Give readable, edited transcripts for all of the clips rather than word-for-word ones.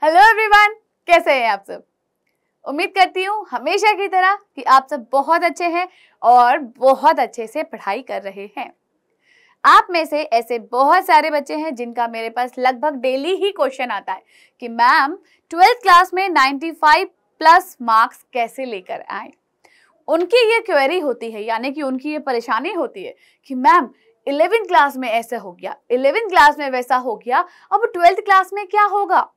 Hello everyone, कैसे हैं आप सब। उम्मीद करती हूँ हमेशा की तरह कि आप सब बहुत अच्छे हैं और बहुत अच्छे से पढ़ाई कर रहे हैं। आप में से ऐसे बहुत सारे बच्चे हैं जिनका मेरे पास लगभग डेली ही क्वेश्चन आता है कि मैम 12th क्लास में 95 प्लस मार्क्स कैसे लेकर आए। उनकी ये क्वेरी होती है, यानी कि उनकी ये परेशानी होती है कि मैम 11th क्लास में ऐसा हो गया, 11th क्लास में वैसा हो गया, अब 12th क्लास में क्या होगा।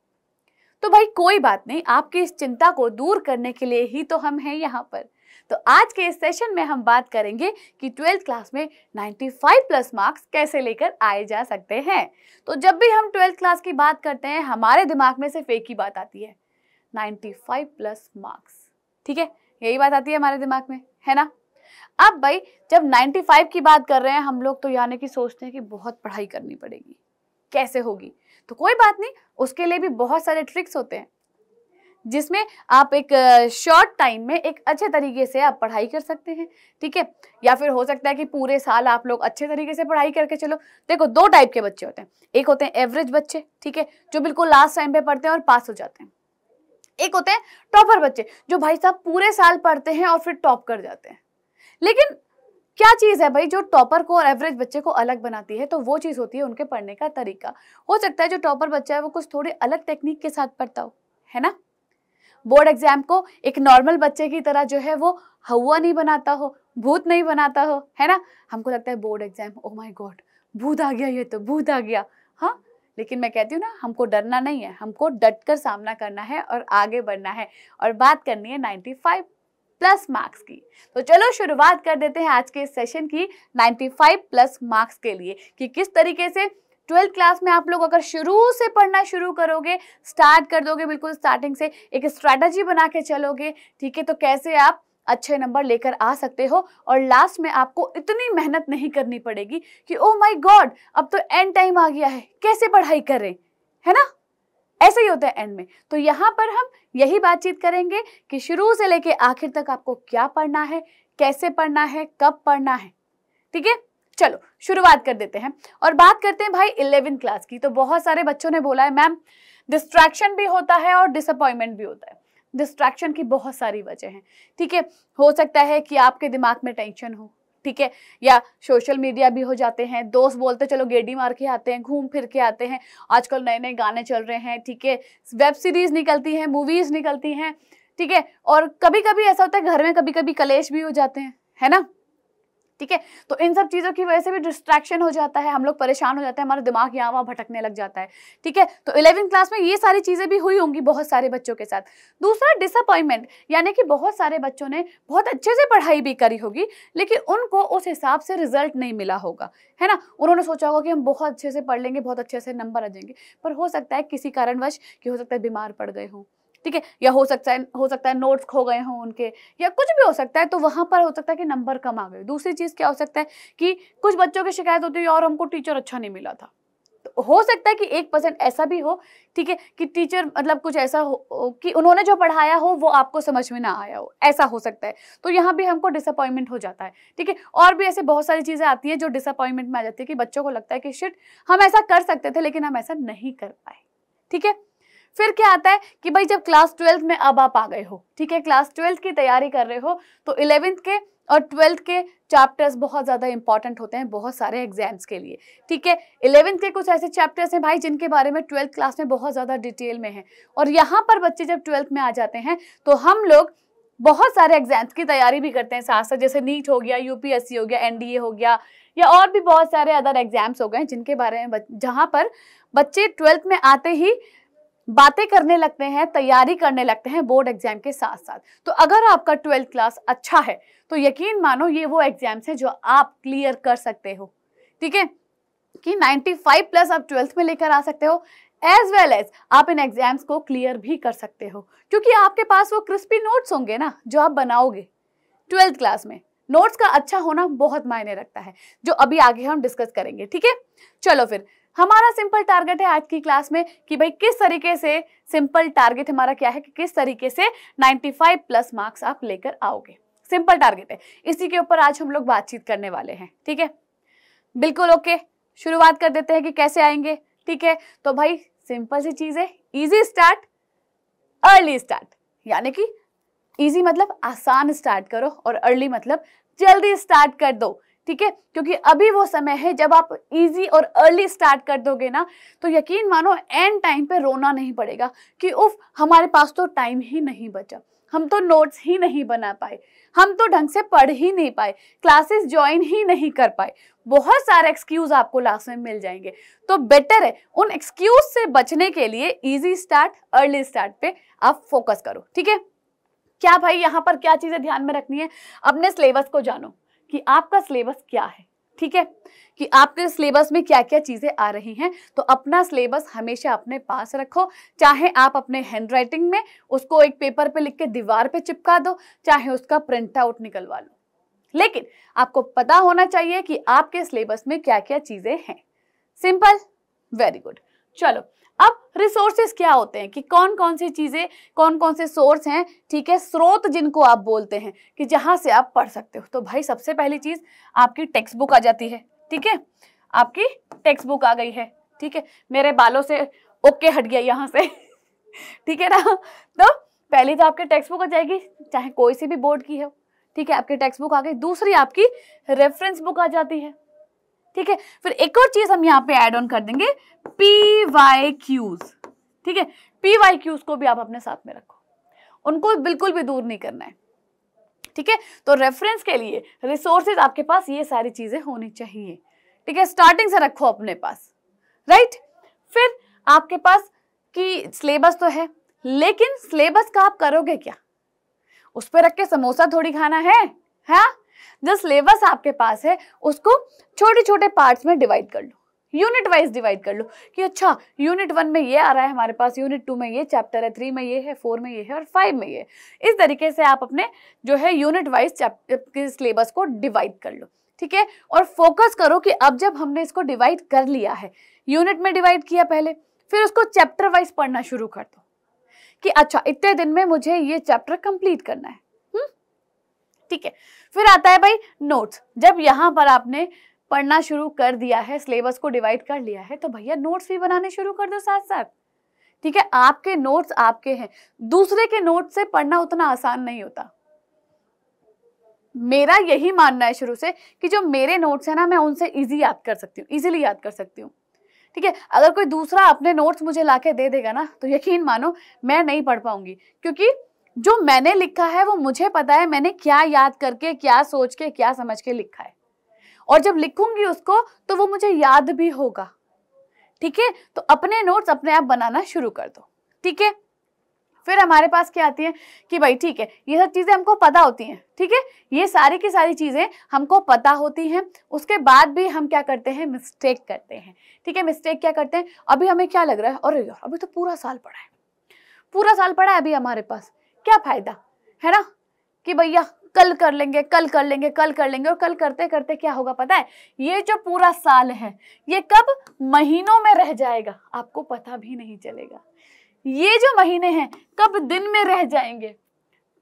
तो भाई कोई बात नहीं, आपकी इस चिंता को दूर करने के लिए ही तो हम हैं यहाँ पर। तो आज के इस सेशन में हम बात करेंगे कि 12th क्लास में 95 प्लस मार्क्स कैसे लेकर आए जा सकते हैं। तो जब भी हम 12th क्लास की बात करते हैं हमारे दिमाग में सिर्फ एक ही बात आती है, 95 प्लस मार्क्स। ठीक है, यही बात आती है हमारे दिमाग में, है ना। अब भाई जब 95 की बात कर रहे हैं हम लोग तो यानी कि सोचते हैं कि बहुत पढ़ाई करनी पड़ेगी, कैसे होगी। तो कोई बात नहीं, उसके लिए भी बहुत सारे ट्रिक्स होते हैं जिसमें आप एक शॉर्ट टाइम में एक अच्छे तरीके से आप पढ़ाई कर सकते हैं। ठीक है, या फिर हो सकता है कि पूरे साल आप लोग अच्छे तरीके से पढ़ाई करके चलो। देखो, दो टाइप के बच्चे होते हैं, एक होते हैं एवरेज बच्चे, ठीक है, जो बिल्कुल लास्ट टाइम पे पढ़ते हैं और पास हो जाते हैं। एक होते हैं टॉपर बच्चे, जो भाई साहब पूरे साल पढ़ते हैं और फिर टॉप कर जाते हैं। लेकिन क्या चीज है भाई जो टॉपर को और एवरेज बच्चे को अलग बनाती है, तो वो चीज होती है उनके पढ़ने का तरीका। हो सकता है जो टॉपर बच्चा है वो कुछ थोड़ी अलग टेक्निक के साथ पढ़ता हो, है ना। बोर्ड एग्जाम को एक नॉर्मल बच्चे की तरह जो है वो हवा नहीं बनाता हो, भूत नहीं बनाता हो, है ना। हमको लगता है board exam, oh my God भूत आ गया, ये तो भूत आ गया। हाँ, लेकिन मैं कहती हूँ ना, हमको डरना नहीं है, हमको डट कर सामना करना है और आगे बढ़ना है और बात करनी है 95 प्लस मार्क्स की। तो चलो शुरुआत कर देते हैं आज के सेशन की 95 प्लस मार्क्स के लिए कि किस तरीके से 12th क्लास में आप लोग अगर शुरू से पढ़ना शुरू करोगे, स्टार्ट कर दोगे बिल्कुल स्टार्टिंग से, एक स्ट्रैटेजी बना के चलोगे, ठीक है, तो कैसे आप अच्छे नंबर लेकर आ सकते हो और लास्ट में आपको इतनी मेहनत नहीं करनी पड़ेगी कि ओ माय गॉड अब तो एंड टाइम आ गया है, कैसे पढ़ाई करें, है ना। ऐसे ही होता है एंड में। तो यहाँ पर हम यही बातचीत करेंगे कि शुरू से लेके आखिर तक आपको क्या पढ़ना है, कैसे पढ़ना है, कब पढ़ना है। ठीक है, चलो शुरुआत कर देते हैं और बात करते हैं भाई 11th क्लास की। तो बहुत सारे बच्चों ने बोला है मैम डिस्ट्रैक्शन भी होता है और डिसअपॉइंटमेंट भी होता है। डिस्ट्रैक्शन की बहुत सारी वजह हैं, ठीक है। हो सकता है कि आपके दिमाग में टेंशन हो, ठीक है, या सोशल मीडिया भी हो जाते हैं, दोस्त बोलते चलो गेड़ी मार के आते हैं, घूम फिर के आते हैं, आजकल नए नए गाने चल रहे हैं, ठीक है, वेब सीरीज निकलती हैं, मूवीज निकलती हैं, ठीक है। और कभी कभी ऐसा होता है घर में कभी कभी कलेश भी हो जाते हैं, है ना। ठीक है, तो इन सब चीजों की वजह से भी डिस्ट्रैक्शन हो जाता है, हम लोग परेशान हो जाते हैं, हमारा दिमाग यहाँ वहाँ भटकने लग जाता है। ठीक है, तो 11th क्लास में ये सारी चीजें भी हुई होंगी बहुत सारे बच्चों के साथ। दूसरा डिसअपॉइंटमेंट, यानी कि बहुत सारे बच्चों ने बहुत अच्छे से पढ़ाई भी करी होगी लेकिन उनको उस हिसाब से रिजल्ट नहीं मिला होगा, है ना। उन्होंने सोचा होगा कि हम बहुत अच्छे से पढ़ लेंगे, बहुत अच्छे से नंबर आ जाएंगे, पर हो सकता है किसी कारणवश कि हो सकता है बीमार पड़ गए हों, ठीक है, या हो सकता है नोट्स खो गए हों उनके, या कुछ भी हो सकता है, तो वहां पर हो सकता है कि नंबर कम आ गए। दूसरी चीज क्या हो सकता है कि कुछ बच्चों की शिकायत होती है और हमको टीचर अच्छा नहीं मिला था। तो हो सकता है कि 1% ऐसा भी हो, ठीक है, कि टीचर मतलब कुछ ऐसा हो कि उन्होंने जो पढ़ाया हो वो आपको समझ में ना आया हो, ऐसा हो सकता है। तो यहाँ भी हमको डिसअपॉइंटमेंट हो जाता है, ठीक है। और भी ऐसे बहुत सारी चीजें आती हैं जो डिसअपॉइंटमेंट में आ जाती है कि बच्चों को लगता है कि शिट हम ऐसा कर सकते थे लेकिन हम ऐसा नहीं कर पाए, ठीक है। फिर क्या आता है कि भाई जब क्लास 12th में अब आप आ गए हो, ठीक है, क्लास 12th की तैयारी कर रहे हो, तो 11th के और 12th के चैप्टर्स बहुत ज़्यादा इंपॉर्टेंट होते हैं बहुत सारे एग्जाम्स के लिए, ठीक है। 11th के कुछ ऐसे चैप्टर्स हैं भाई जिनके बारे में 12th क्लास में बहुत ज़्यादा डिटेल में है, और यहाँ पर बच्चे जब 12th में आ जाते हैं तो हम लोग बहुत सारे एग्जाम्स की तैयारी भी करते हैं साथ साथ, जैसे नीट हो गया, यूपीएससी हो गया, एनडीए हो गया, या और भी बहुत सारे अदर एग्जाम्स हो गए जिनके बारे में जहाँ पर बच्चे 12th में आते ही बातें करने लगते हैं, तैयारी करने लगते हैं बोर्ड एग्जाम के साथ साथ। तो अगर आपका 12th क्लास अच्छा है तो यकीन मानो ये वो एग्जाम्स हैं जो आप क्लियर कर सकते हो, ठीक है, कि 95 प्लस आप 12th में लेकर आ सकते हो, एज वेल एज आप इन एग्जाम्स को क्लियर भी कर सकते हो, क्योंकि आपके पास वो क्रिस्पी नोट्स होंगे ना जो आप बनाओगे 12th क्लास में। नोट्स का अच्छा होना बहुत मायने रखता है, जो अभी आगे हम डिस्कस करेंगे, ठीक है। चलो फिर हमारा सिंपल टारगेट है आज की क्लास में कि भाई किस तरीके से, सिंपल टारगेट हमारा क्या है कि किस तरीके से 95 प्लस मार्क्स आप लेकर आओगे। सिंपल टारगेट है, इसी के ऊपर आज हम लोग बातचीत करने वाले हैं, ठीक है। बिल्कुल ओके, शुरुआत कर देते हैं कि कैसे आएंगे, ठीक है। तो भाई सिंपल सी चीज है, इजी स्टार्ट अर्ली स्टार्ट, यानी कि इजी मतलब आसान स्टार्ट करो और अर्ली मतलब जल्दी स्टार्ट कर दो, ठीक है। क्योंकि अभी वो समय है जब आप इजी और अर्ली स्टार्ट कर दोगे ना, तो यकीन मानो एंड टाइम पे रोना नहीं पड़ेगा कि उफ हमारे पास तो टाइम ही नहीं बचा, हम तो नोट्स ही नहीं बना पाए, हम तो ढंग से पढ़ ही नहीं पाए, क्लासेस ज्वाइन ही नहीं कर पाए। बहुत सारे एक्सक्यूज आपको लास्ट में मिल जाएंगे। तो बेटर है उन एक्सक्यूज से बचने के लिए इजी स्टार्ट, अर्ली स्टार्ट पे आप फोकस करो, ठीक है। क्या भाई यहाँ पर क्या चीजें ध्यान में रखनी है, अपने सिलेबस को जानो कि आपका सिलेबस क्या है, ठीक है, कि आपके सिलेबस में क्या क्या चीजें आ रही हैं। तो अपना सिलेबस हमेशा अपने पास रखो, चाहे आप अपने हैंडराइटिंग में उसको एक पेपर पे लिख के दीवार पे चिपका दो, चाहे उसका प्रिंट आउट निकलवा लो, लेकिन आपको पता होना चाहिए कि आपके सिलेबस में क्या क्या चीजें हैं। Simple, very good. चलो अब रिसोर्सेज क्या होते हैं कि कौन कौन सी चीजें, कौन कौन से सोर्स हैं, ठीक है, स्रोत जिनको आप बोलते हैं कि जहां से आप पढ़ सकते हो। तो भाई सबसे पहली चीज आपकी टेक्स्ट बुक आ जाती है, ठीक है, आपकी टेक्स्ट बुक आ गई है, ठीक है। मेरे बालों से ओके हट गया यहाँ से ठीक है ना। तो पहली तो आपकी टेक्स्ट बुक आ जाएगी, चाहे कोई सी भी बोर्ड की हो, ठीक है, आपकी टेक्स्ट बुक आ गई। दूसरी आपकी रेफरेंस बुक आ जाती है, ठीक है। फिर एक और चीज हम यहाँ पे ऐड ऑन कर देंगे, PYQs, ठीक है। PYQs को भी आप अपने साथ में रखो, उनको बिल्कुल भी दूर नहीं करना है, ठीक है। तो रेफरेंस के लिए रिसोर्सेज आपके पास ये सारी चीजें होनी चाहिए, ठीक है, स्टार्टिंग से रखो अपने पास, राइट। फिर आपके पास की सिलेबस तो है, लेकिन सिलेबस का आप करोगे क्या, उस पर रख के समोसा थोड़ी खाना है, हाँ। जो सिलेबस आपके पास है उसको छोटे छोटे पार्ट्स में डिवाइड कर लो, यूनिट वाइज डिवाइड कर लो कि अच्छा यूनिट 1 में ये आ रहा है हमारे पास, यूनिट 2 में ये चैप्टर है, 3 में ये है, 4 में ये है और 5 में ये है। इस तरीके से आप अपने जो है यूनिट वाइज चैप्टर के सिलेबस को डिवाइड कर लो, ठीक है। और फोकस करो कि अब जब हमने इसको डिवाइड कर लिया है, यूनिट में डिवाइड किया पहले, फिर उसको चैप्टर वाइज पढ़ना शुरू कर दो कि अच्छा इतने दिन में मुझे ये चैप्टर कंप्लीट करना है, ठीक है। फिर आता है भाई नोट्स। जब यहाँ पर आपने पढ़ना शुरू कर दिया है, सिलेबस को डिवाइड कर लिया है, तो भैया नोट्स भी बनाने शुरू कर दो साथ साथ, ठीक है। आपके नोट्स आपके हैं, दूसरे के नोट्स से पढ़ना उतना आसान नहीं होता। मेरा यही मानना है शुरू से कि जो मेरे नोट्स है ना, मैं उनसे इजीली याद कर सकती हूँ, ठीक है। अगर कोई दूसरा अपने नोट्स मुझे लाके दे देगा ना, तो यकीन मानो मैं नहीं पढ़ पाऊंगी, क्योंकि जो मैंने लिखा है वो मुझे पता है मैंने क्या याद करके, क्या सोच के, क्या समझ के लिखा है, और जब लिखूंगी उसको तो वो मुझे याद भी होगा, ठीक है। तो अपने नोट्स अपने आप बनाना शुरू कर दो, ठीक है। फिर हमारे पास क्या आती है कि भाई ठीक है, ये सब चीजें हमको पता होती हैं, ठीक है, ये सारी की सारी चीजें हमको पता होती हैं, उसके बाद भी हम क्या करते हैं, मिस्टेक करते हैं, ठीक है। मिस्टेक क्या करते हैं, अभी हमें क्या लग रहा है, अरे यार अभी तो पूरा साल पड़ा है अभी हमारे पास, क्या फायदा है ना, कि भैया कल कर लेंगे, और कल करते करते क्या होगा पता है, ये जो पूरा साल है ये कब महीनों में रह जाएगा आपको पता भी नहीं चलेगा। ये जो महीने हैं कब दिन में रह जाएंगे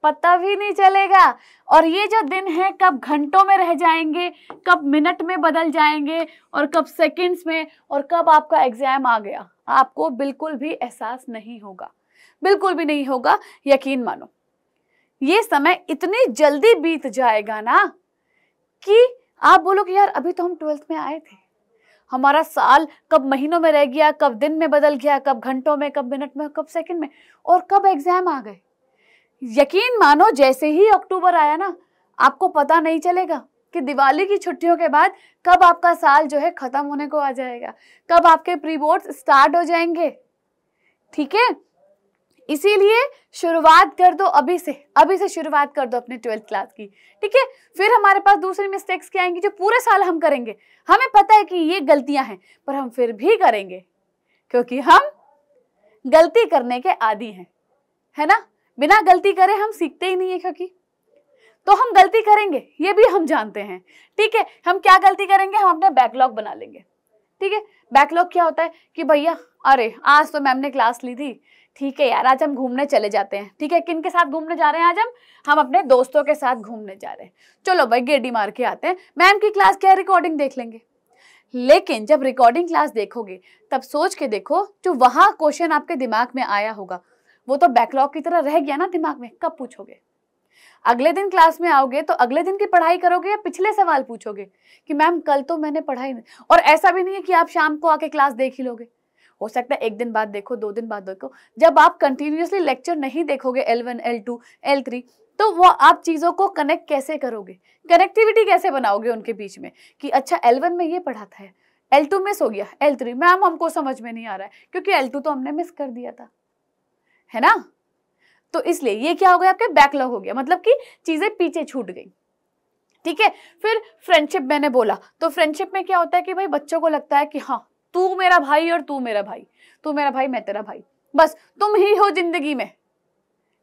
पता भी नहीं चलेगा, और ये जो दिन है कब घंटों में रह जाएंगे, कब मिनट में बदल जाएंगे, और कब सेकंड्स में, और कब आपका एग्जाम आ गया, आपको बिल्कुल भी एहसास नहीं होगा, बिल्कुल भी नहीं होगा। यकीन मानो ये समय इतनी जल्दी बीत जाएगा ना कि आप बोलोगे यार अभी तो हम 12th में आए थे, हमारा साल कब महीनों में रह गया, कब दिन में बदल गया, कब घंटों में, कब मिनट में, कब सेकंड में, और कब एग्जाम आ गए। यकीन मानो जैसे ही अक्टूबर आया ना, आपको पता नहीं चलेगा कि दिवाली की छुट्टियों के बाद कब आपका साल जो है खत्म होने को आ जाएगा, कब आपके प्री बोर्ड्स स्टार्ट हो जाएंगे, ठीक है। इसीलिए शुरुआत कर दो अभी से शुरुआत कर दो अपने 12th क्लास की, ठीक है। फिर हमारे पास दूसरी मिस्टेक्स क्या आएंगी जो पूरे साल हम करेंगे, हमें पता है कि ये गलतियां हैं पर हम फिर भी करेंगे क्योंकि हम गलती करने के आदी हैं, है ना। बिना गलती करे हम सीखते ही नहीं है, क्योंकि तो हम गलती करेंगे ये भी हम जानते हैं, ठीक है। हम क्या गलती करेंगे, हम अपने बैकलॉग बना लेंगे, ठीक है। बैकलॉग क्या होता है कि भैया अरे आज तो मैम ने क्लास ली थी, ठीक है यार आज हम घूमने चले जाते हैं, ठीक है। किन के साथ घूमने जा रहे हैं आज हम अपने दोस्तों के साथ घूमने जा रहे हैं, चलो भाई गेड़ी मार के आते हैं, मैम की क्लास क्या है रिकॉर्डिंग देख लेंगे। लेकिन जब रिकॉर्डिंग क्लास देखोगे तब सोच के देखो जो वहां क्वेश्चन आपके दिमाग में आया होगा वो तो बैकलॉग की तरह रह गया ना दिमाग में, कब पूछोगे? अगले दिन क्लास में आओगे तो अगले दिन की पढ़ाई करोगे या पिछले सवाल पूछोगे कि मैम कल तो मैंने पढ़ाई नहीं। और ऐसा भी नहीं है कि आप शाम को आके क्लास देख ही लोगे, हो सकता है एक दिन बाद देखो, 2 दिन बाद देखो। जब आप कंटिन्यूअसली लेक्चर नहीं देखोगे L1, L2, L3, तो वो आप चीजों को कनेक्ट कैसे करोगे, कनेक्टिविटी कैसे बनाओगे उनके बीच में कि अच्छा L1 में ये पढ़ा था, L2 मिस हो गया, L3 मैम हमको समझ में नहीं आ रहा है क्योंकि L2 तो हमने मिस कर दिया था, है ना। तो इसलिए ये क्या हो गया, आपके बैकलॉग हो गया, मतलब कि चीजें पीछे छूट गई। ठीक है। फिर फ्रेंडशिप मैंने बोला, तो फ्रेंडशिप में क्या होता है कि भाई बच्चों को लगता है कि हाँ तू मेरा भाई और तू मेरा भाई, तू मेरा भाई मैं तेरा भाई, बस तुम ही हो जिंदगी में,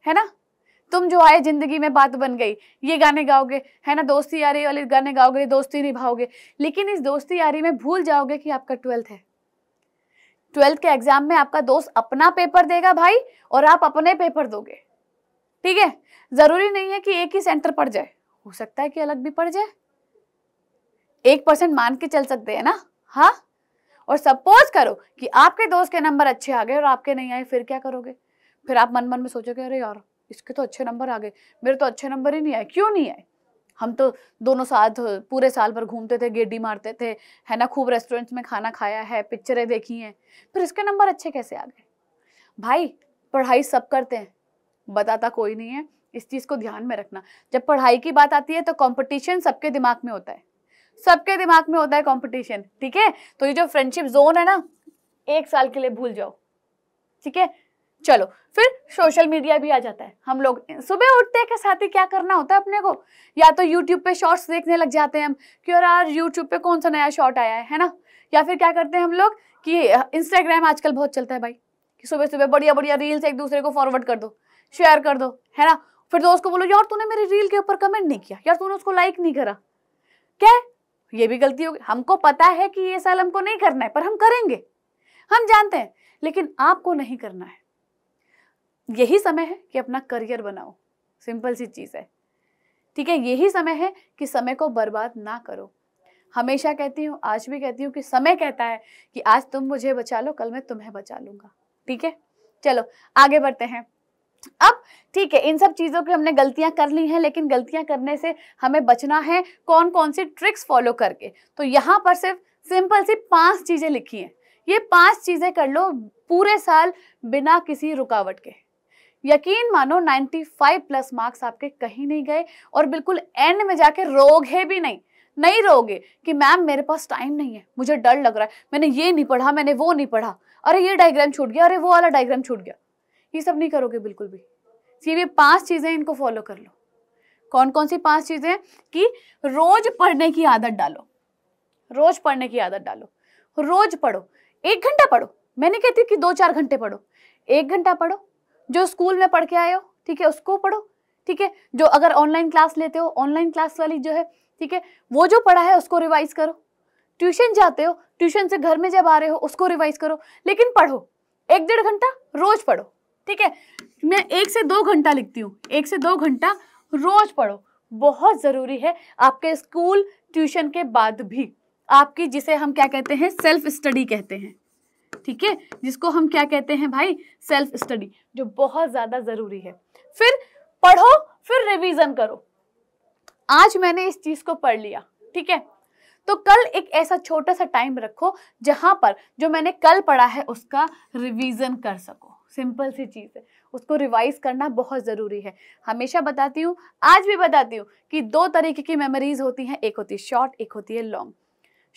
है ना। तुम जो आए जिंदगी में बात बन गई, ये गाने गाओगे, है ना, दोस्ती यारी वाले गाने गाओगे, दोस्ती निभाओगे, लेकिन इस दोस्ती यारी में भूल जाओगे कि आपका 12th है। 12th के एग्जाम में आपका दोस्त अपना पेपर देगा भाई और आप अपने पेपर दोगे, ठीक है। जरूरी नहीं है कि एक ही सेंटर पड़ जाए, हो सकता है कि अलग भी पड़ जाए, 1% मान के चल सकते हैं ना। हाँ, और सपोज करो कि आपके दोस्त के नंबर अच्छे आ गए और आपके नहीं आए, फिर क्या करोगे? फिर आप मन मन में सोचोगे अरे यार इसके तो अच्छे नंबर आ गए, मेरे तो अच्छे नंबर ही नहीं आए। क्यों नहीं आए? हम तो दोनों साथ पूरे साल भर घूमते थे, गेडी मारते थे, है ना, खूब रेस्टोरेंट्स में खाना खाया है, पिक्चरें देखी हैं, फिर इसके नंबर अच्छे कैसे आ गए? भाई पढ़ाई सब करते हैं, बताता कोई नहीं है, इस चीज को ध्यान में रखना। जब पढ़ाई की बात आती है तो कंपटीशन सबके दिमाग में होता है, सबके दिमाग में होता है कंपटीशन, ठीक है। तो ये जो फ्रेंडशिप जोन है ना, 1 साल के लिए भूल जाओ, ठीक है। चलो फिर सोशल मीडिया भी आ जाता है। हम लोग सुबह उठते के साथ ही क्या करना होता है अपने को, या तो यूट्यूब पे शॉर्ट्स देखने लग जाते हैं हम कि यार यूट्यूब पे कौन सा नया शॉर्ट आया है ना। या फिर क्या करते हैं हम लोग कि इंस्टाग्राम आजकल बहुत चलता है भाई, कि सुबह सुबह बढ़िया बढ़िया रील्स एक दूसरे को फॉरवर्ड कर दो, शेयर कर दो, है ना। फिर दोस्त को बोलो यार तूने मेरी रील के ऊपर कमेंट नहीं किया, यार तूने उसको लाइक नहीं करा, क्या ये भी गलती होगी। हमको पता है कि ये साल हमको नहीं करना है, पर हम करेंगे, हम जानते हैं, लेकिन आपको नहीं करना है। यही समय है कि अपना करियर बनाओ, सिंपल सी चीज है, ठीक है। यही समय है कि समय को बर्बाद ना करो। हमेशा कहती हूँ, आज भी कहती हूँ कि समय कहता है कि आज तुम मुझे बचा लो, कल मैं तुम्हें बचा लूंगा, ठीक है। चलो आगे बढ़ते हैं। अब ठीक है, इन सब चीजों की हमने गलतियां कर ली हैं, लेकिन गलतियां करने से हमें बचना है कौन कौन सी ट्रिक्स फॉलो करके। तो यहाँ पर सिर्फ सिंपल सी 5 चीजें लिखी हैं, ये 5 चीजें कर लो पूरे साल बिना किसी रुकावट के। यकीन मानो 95+ मार्क्स आपके कहीं नहीं गए, और बिल्कुल एंड में जाके रोगे भी नहीं रोगे कि मैम मेरे पास टाइम नहीं है, मुझे डर लग रहा है, मैंने ये नहीं पढ़ा, मैंने वो नहीं पढ़ा, अरे ये डायग्राम छूट गया, अरे वो वाला डायग्राम छूट गया। ये सब नहीं करोगे बिल्कुल भी। ये 5 चीजें इनको फॉलो कर लो। कौन कौन सी 5 चीजें? कि रोज पढ़ने की आदत डालो, रोज पढ़ने की आदत डालो, रोज पढ़ो, 1 घंटा पढ़ो। मैं नहीं कहती कि 2-4 घंटे पढ़ो, 1 घंटा पढ़ो। जो स्कूल में पढ़ के आए हो, ठीक है, उसको पढ़ो, ठीक है। जो अगर ऑनलाइन क्लास लेते हो, ऑनलाइन क्लास वाली जो है, ठीक है, वो जो पढ़ा है उसको रिवाइज करो। ट्यूशन जाते हो, ट्यूशन से घर में जब आ रहे हो उसको रिवाइज करो, लेकिन पढ़ो 1-1.5 घंटा रोज पढ़ो, ठीक है। मैं 1 से 2 घंटा लिखती हूँ, 1 से 2 घंटा रोज पढ़ो, बहुत जरूरी है आपके स्कूल ट्यूशन के बाद भी। आपकी जिसे हम क्या कहते हैं, सेल्फ स्टडी कहते हैं, ठीक है, जिसको हम क्या कहते हैं भाई, सेल्फ स्टडी, जो बहुत ज्यादा जरूरी है। फिर पढ़ो, फिर रिवीजन करो। आज मैंने इस चीज को पढ़ लिया, ठीक है, तो कल एक ऐसा छोटा सा टाइम रखो जहां पर जो मैंने कल पढ़ा है उसका रिवीजन कर सको। सिंपल सी चीज है, उसको रिवाइज करना बहुत जरूरी है। हमेशा बताती हूँ, आज भी बताती हूँ कि 2 तरीके की मेमोरीज होती हैं, एक होती है शॉर्ट, एक होती है लॉन्ग।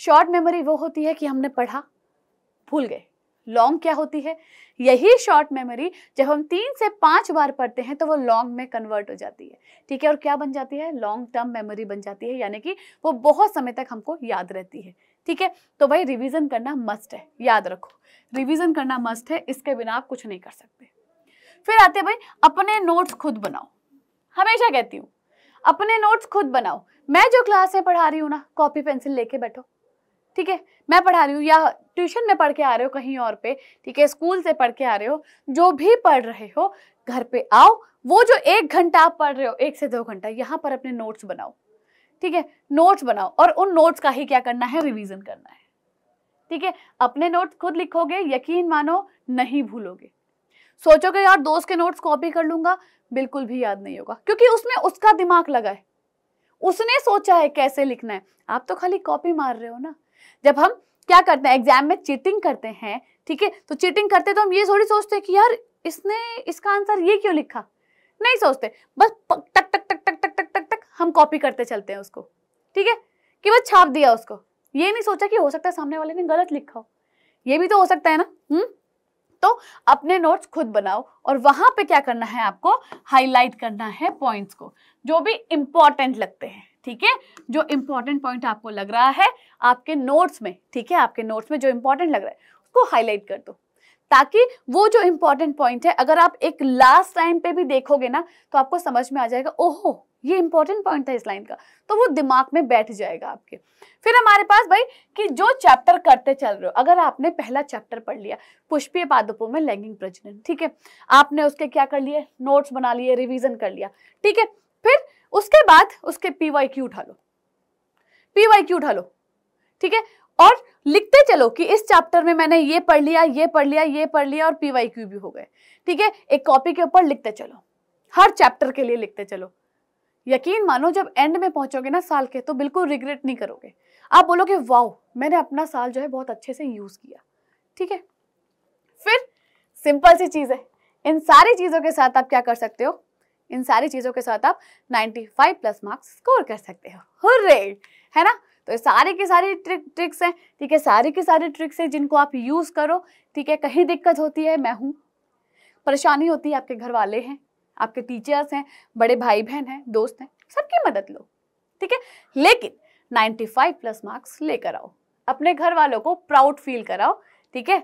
शॉर्ट मेमोरी वो होती है कि हमने पढ़ा भूल गए। लॉन्ग क्या होती है? यही शॉर्ट मेमोरी जब हम 3 से 5 बार पढ़ते हैं तो वो लॉन्ग में कन्वर्ट हो जाती है, ठीक है, और क्या बन जाती है, लॉन्ग टर्म मेमोरी बन जाती है, यानी कि वो बहुत समय तक हमको याद रहती है, ठीक है। तो भाई रिवीजन करना मस्ट है, याद रखो, रिवीजन करना मस्ट है, इसके बिना आप कुछ नहीं कर सकते। फिर आते भाई अपने नोट्स खुद बनाओ। हमेशा कहती हूँ अपने नोट्स खुद बनाओ। मैं जो क्लास में पढ़ा रही हूँ ना, कॉपी पेंसिल लेके बैठो, ठीक है, मैं पढ़ा रही हूँ या ट्यूशन में पढ़ के आ रहे हो कहीं और पे, ठीक है, स्कूल से पढ़ के आ रहे हो, जो भी पढ़ रहे हो, घर पे आओ, वो जो 1 घंटा आप पढ़ रहे हो, 1 से 2 घंटा, यहाँ पर अपने नोट्स बनाओ, ठीक है, नोट्स बनाओ, और उन नोट्स का ही क्या करना है, रिवीजन करना है, ठीक है। अपने नोट्स खुद लिखोगे, यकीन मानो नहीं भूलोगे। सोचोगे यार दोस्त के नोट्स कॉपी कर लूंगा, बिल्कुल भी याद नहीं होगा, क्योंकि उसमें उसका दिमाग लगा है, उसने सोचा है कैसे लिखना है, आप तो खाली कॉपी मार रहे हो ना। जब हम क्या करते हैं एग्जाम में चीटिंग करते हैं, ठीक है, तो चीटिंग करते तो हम ये थोड़ी सोचते कि यार इसने इसका आंसर ये क्यों लिखा, नहीं सोचते, बस टक टक टक टक टक टक टक टक हम कॉपी करते चलते हैं उसको, ठीक है, कि बस छाप दिया उसको, ये नहीं सोचा कि हो सकता है सामने वाले ने गलत लिखा हो, ये भी तो हो सकता है ना। तो अपने नोट्स खुद बनाओ और वहां पे क्या करना है, आपको हाईलाइट करना है पॉइंट्स को जो भी इंपॉर्टेंट लगते हैं, ठीक है, जो इंपॉर्टेंट पॉइंट आपको लग रहा है आपके नोट्स में, ठीक है, आपके नोट्स में जो इंपॉर्टेंट लग रहा है उसको हाईलाइट कर दो, ताकि वो जो इंपॉर्टेंट पॉइंट है अगर आप एक लास्ट टाइम पे भी देखोगे ना तो आपको समझ में आ जाएगा, ओहो ये इंपॉर्टेंट पॉइंट था इस लाइन का, तो वो दिमाग में बैठ जाएगा आपके। फिर हमारे पास भाई कि जो चैप्टर करते चल रहे हो, अगर आपने पहला चैप्टर पढ़ लिया पुष्पीय पादपों में लैंगिक प्रजनन, ठीक है, आपने उसके क्या कर लिए, नोट्स बना लिए, रिवीजन कर लिया, ठीक है, फिर उसके बाद उसके पीवाईक्यू उठा लो, पीवाईक्यू उठा लो, ठीक है, और लिखते चलो कि इस चैप्टर में मैंने ये पढ़ लिया, ये पढ़ लिया, ये पढ़ लिया और पीवाईक्यू भी हो गए, ठीक है, एक कॉपी के ऊपर लिखते चलो, हर चैप्टर के लिए लिखते चलो। यकीन मानो जब एंड में पहुंचोगे ना साल के, तो बिल्कुल रिग्रेट नहीं करोगे, आप बोलोगे वाओ मैंने अपना साल जो है बहुत अच्छे से यूज किया, ठीक है। फिर सिंपल सी चीज है, इन सारी चीजों के साथ आप क्या कर सकते हो, इन सारी चीजों के साथ आप 95 प्लस मार्क्स स्कोर कर सकते हो, हुर्रे, है ना। तो ये सारी की सारी ट्रिक्स हैं, ठीक है, सारी की सारी ट्रिक्स हैं जिनको आप यूज करो, ठीक है। कहीं दिक्कत होती है मैं हूँ, परेशानी होती है आपके घर वाले हैं, आपके टीचर्स हैं, बड़े भाई बहन हैं, दोस्त हैं, सबकी मदद लो, ठीक है, लेकिन 95 प्लस मार्क्स लेकर आओ, अपने घर वालों को प्राउड फील कराओ, ठीक है,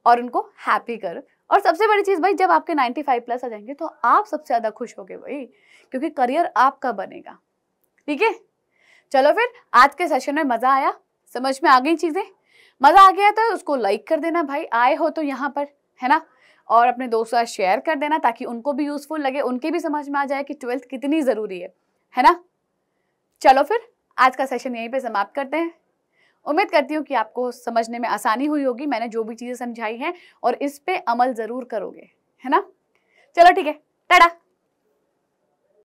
और उनको हैप्पी करो। और सबसे बड़ी चीज भाई, जब आपके 95 प्लस आ जाएंगे तो आप सबसे ज्यादा खुश होगे भाई, क्योंकि करियर आपका बनेगा, ठीक है। चलो फिर आज के सेशन में मजा आया, समझ में आ गई चीजें, मजा आ गया तो उसको लाइक कर देना भाई, आए हो तो यहाँ पर, है ना, और अपने दोस्तों के साथ शेयर कर देना ताकि उनको भी यूजफुल लगे, उनके भी समझ में आ जाए कि 12th कितनी जरूरी है ना। चलो फिर आज का सेशन यहीं पे समाप्त करते हैं। उम्मीद करती हूँ कि आपको समझने में आसानी हुई होगी, मैंने जो भी चीजें समझाई हैं, और इस पे अमल जरूर करोगे, है ना। चलो ठीक है, टाटा।